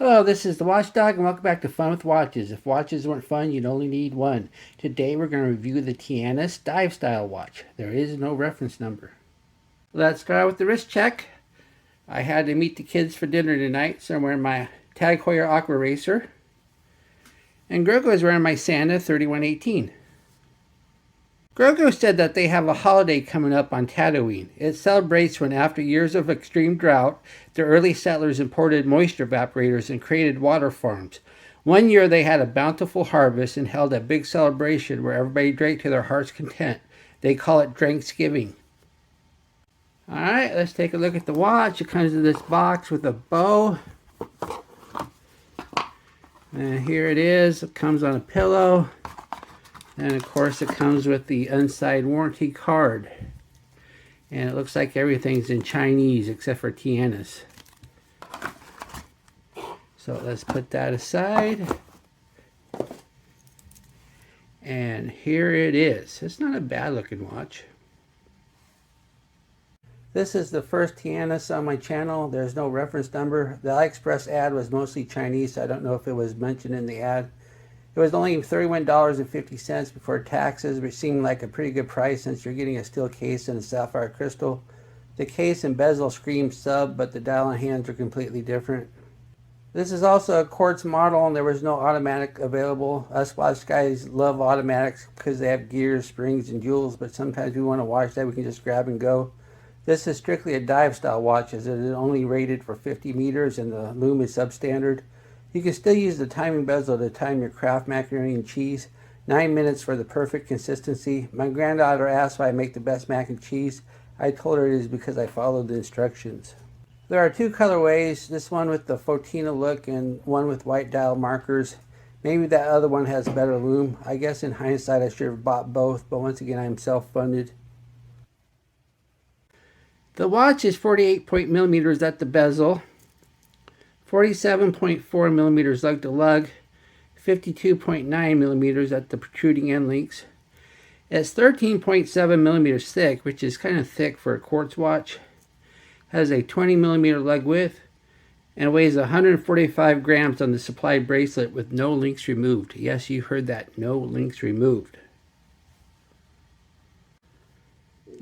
Hello, this is the Watchdog, and welcome back to Fun with Watches. If watches weren't fun, you'd only need one. Today we're going to review the Tianas Dive Style watch. There is no reference number. Let's start with the wrist check. I had to meet the kids for dinner tonight, so I'm wearing my Tag Heuer Aqua Racer. And Grogo is wearing my Santa 3118. Grogo said that they have a holiday coming up on Tatooine. It celebrates when, after years of extreme drought, the early settlers imported moisture evaporators and created water farms. One year they had a bountiful harvest and held a big celebration where everybody drank to their heart's content. They call it Dranksgiving. Alright, let's take a look at the watch. It comes in this box with a bow. And here it is. It comes on a pillow. And of course it comes with the unsigned warranty card. And it looks like everything's in Chinese except for Tianas. So let's put that aside. And here it is. It's not a bad looking watch. This is the first Tianas on my channel. There's no reference number. The AliExpress ad was mostly Chinese, so I don't know if it was mentioned in the ad. It was only $31.50 before taxes, which seemed like a pretty good price since you're getting a steel case and a sapphire crystal. The case and bezel scream sub, but the dial and hands are completely different. This is also a Quartz model, and there was no automatic available. Us watch guys love automatics because they have gears, springs, and jewels, but sometimes we want to watch that we can just grab and go. This is strictly a dive style watch, as it is only rated for 50 meters and the lume is substandard. You can still use the timing bezel to time your Kraft macaroni and cheese. 9 minutes for the perfect consistency. My granddaughter asked why I make the best mac and cheese. I told her it is because I followed the instructions. There are two colorways, this one with the Fotina look and one with white dial markers. Maybe that other one has better lume. I guess in hindsight I should have bought both, but once again I am self-funded. The watch is 48 millimeters at the bezel. 47.4 millimeters lug to lug, 52.9 millimeters at the protruding end links. It's 13.7 millimeters thick, which is kind of thick for a quartz watch. Has a 20 millimeter lug width and weighs 145 grams on the supplied bracelet with no links removed. Yes, you heard that, no links removed.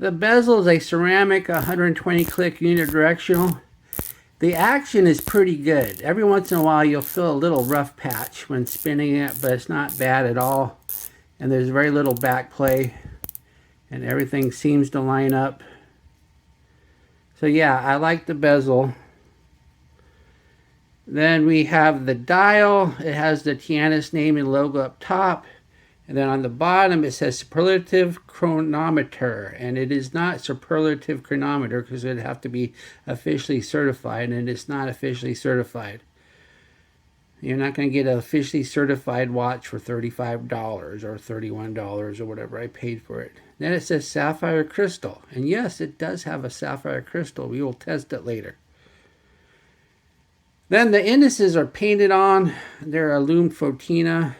The bezel is a ceramic 120 click unidirectional. The action is pretty good. Every once in a while you'll feel a little rough patch when spinning it, but it's not bad at all. And there's very little back play, and everything seems to line up. So yeah, I like the bezel. Then we have the dial. It has the Tianas name and logo up top. And then on the bottom it says superlative chronometer, and it is not superlative chronometer because it would have to be officially certified, and it's not officially certified. You're not going to get an officially certified watch for $35 or $31 or whatever I paid for it. Then it says sapphire crystal, and yes, it does have a sapphire crystal. We will test it later. Then the indices are painted on. They're a lume Fotina.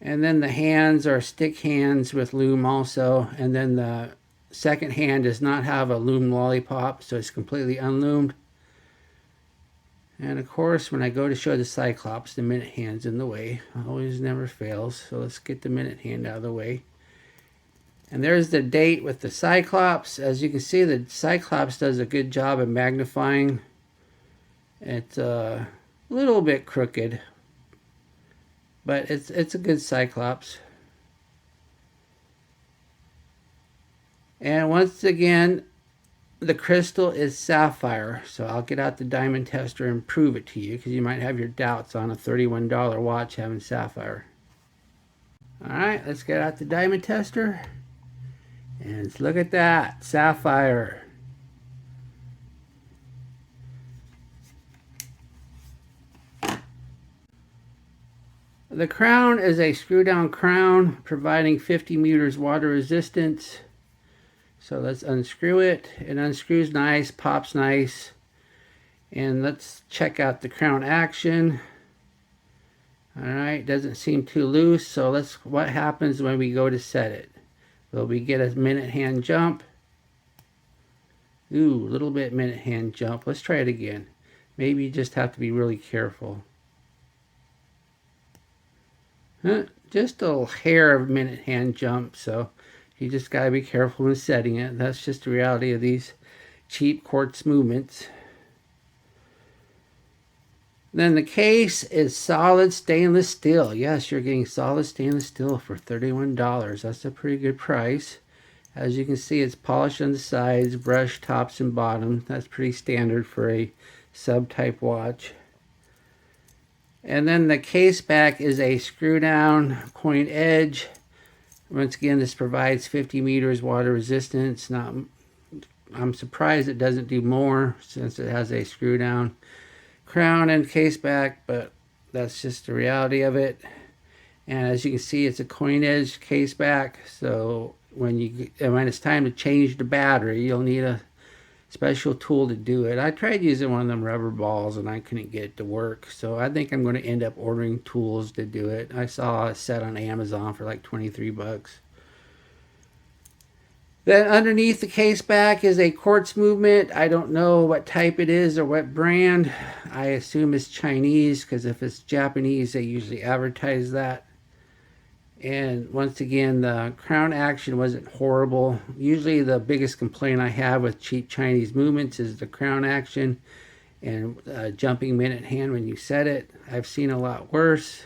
And then the hands are stick hands with lume also. And then the second hand does not have a lume lollipop, so it's completely unlumed. And of course, when I go to show the Cyclops, the minute hand's in the way. Always never fails. So let's get the minute hand out of the way. And there's the date with the Cyclops. As you can see, the Cyclops does a good job of magnifying. It's a little bit crooked, but it's a good Cyclops. And once again, the crystal is sapphire. So I'll get out the diamond tester and prove it to you, because you might have your doubts on a $31 watch having sapphire. Alright, let's get out the diamond tester. And let's look at that, sapphire. The crown is a screw-down crown, providing 50 meters water resistance. So let's unscrew it. It unscrews nice, pops nice. And let's check out the crown action. Alright, doesn't seem too loose. So what happens when we go to set it? Will we get a minute hand jump? Ooh, a little bit minute hand jump. Let's try it again. Maybe you just have to be really careful. Just a little hair of minute hand jump, so you just got to be careful when setting it. That's just the reality of these cheap quartz movements. Then the case is solid stainless steel. Yes, you're getting solid stainless steel for $31. That's a pretty good price. As you can see, it's polished on the sides, brushed tops and bottom. That's pretty standard for a sub-type watch. And then the case back is a screw down point edge. Once again, this provides 50 meters water resistance. I'm surprised it doesn't do more since it has a screw down crown and case back, but that's just the reality of it. And as you can see, it's a coin edge case back, so when it's time to change the battery, you'll need a special tool to do it. I tried using one of them rubber balls and I couldn't get it to work, so I think I'm going to end up ordering tools to do it. I saw a set on Amazon for like 23 bucks. Then underneath the case back is a quartz movement. I don't know what type it is or what brand. I assume it's Chinese, because if it's Japanese, they usually advertise that. And once again, the crown action wasn't horrible. Usually the biggest complaint I have with cheap Chinese movements is the crown action and jumping minute hand when you set it. I've seen a lot worse.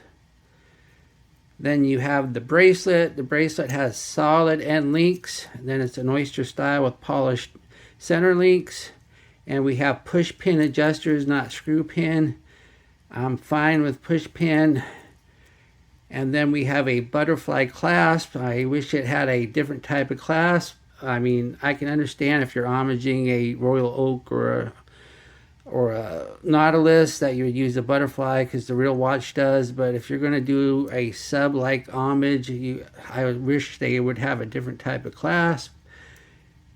Then you have the bracelet. The bracelet has solid end links. Then it's an oyster style with polished center links. And we have push pin adjusters, not screw pin. I'm fine with push pin. And then we have a butterfly clasp. I wish it had a different type of clasp. I mean, I can understand if you're homaging a Royal Oak or a Nautilus that you would use a butterfly, because the real watch does. But if you're going to do a sub-like homage, I wish they would have a different type of clasp.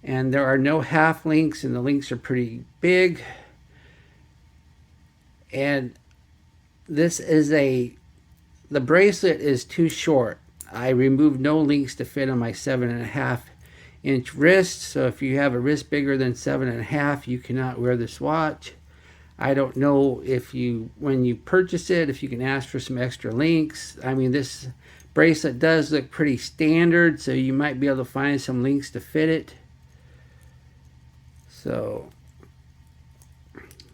And there are no half links, and the links are pretty big. And this is the bracelet is too short. I removed no links to fit on my 7.5-inch wrist. So if you have a wrist bigger than 7.5, you cannot wear this watch. I don't know if when you purchase it, if you can ask for some extra links. I mean, this bracelet does look pretty standard, so you might be able to find some links to fit it. So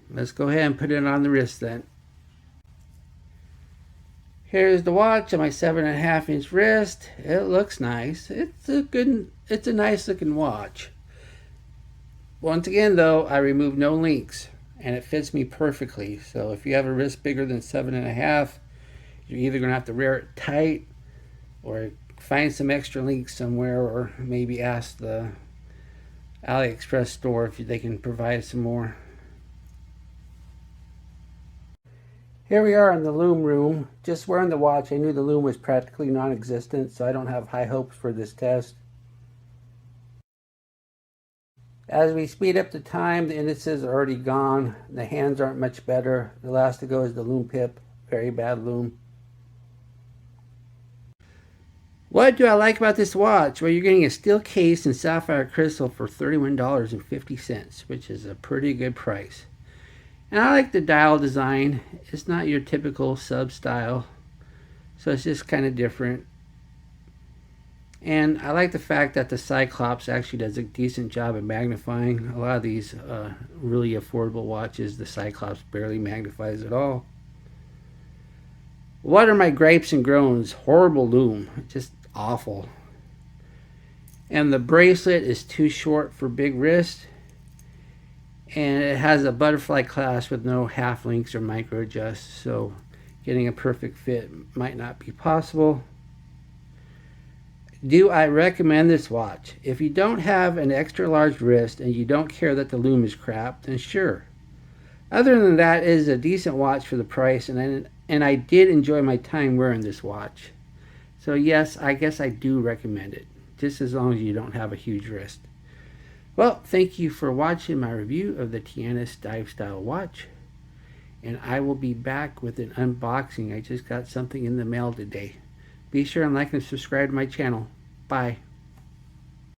let's go ahead and put it on the wrist then. Here's the watch on my 7.5-inch wrist. It looks nice. It's a nice looking watch. Once again though, I removed no links and it fits me perfectly. So if you have a wrist bigger than 7.5, you're either gonna have to wear it tight or find some extra links somewhere, or maybe ask the AliExpress store if they can provide some more. Here we are in the loom room, just wearing the watch. I knew the loom was practically non-existent, so I don't have high hopes for this test. As we speed up the time, the indices are already gone. The hands aren't much better. The last to go is the loom pip, very bad loom. What do I like about this watch? Well, you're getting a steel case and sapphire crystal for $31.50, which is a pretty good price. And I like the dial design. It's not your typical sub style, so it's just kind of different. And I like the fact that the Cyclops actually does a decent job of magnifying. A lot of these really affordable watches, the Cyclops barely magnifies at all. What are my gripes and groans? Horrible loom, just awful. And the bracelet is too short for big wrist. And it has a butterfly clasp with no half links or micro adjusts, so getting a perfect fit might not be possible. Do I recommend this watch? If you don't have an extra large wrist and you don't care that the loom is crap, then sure. Other than that, it is a decent watch for the price, and I did enjoy my time wearing this watch. So yes, I guess I do recommend it, just as long as you don't have a huge wrist. Well, thank you for watching my review of the Tianas Dive Style watch. And I will be back with an unboxing. I just got something in the mail today. Be sure and like and subscribe to my channel. Bye.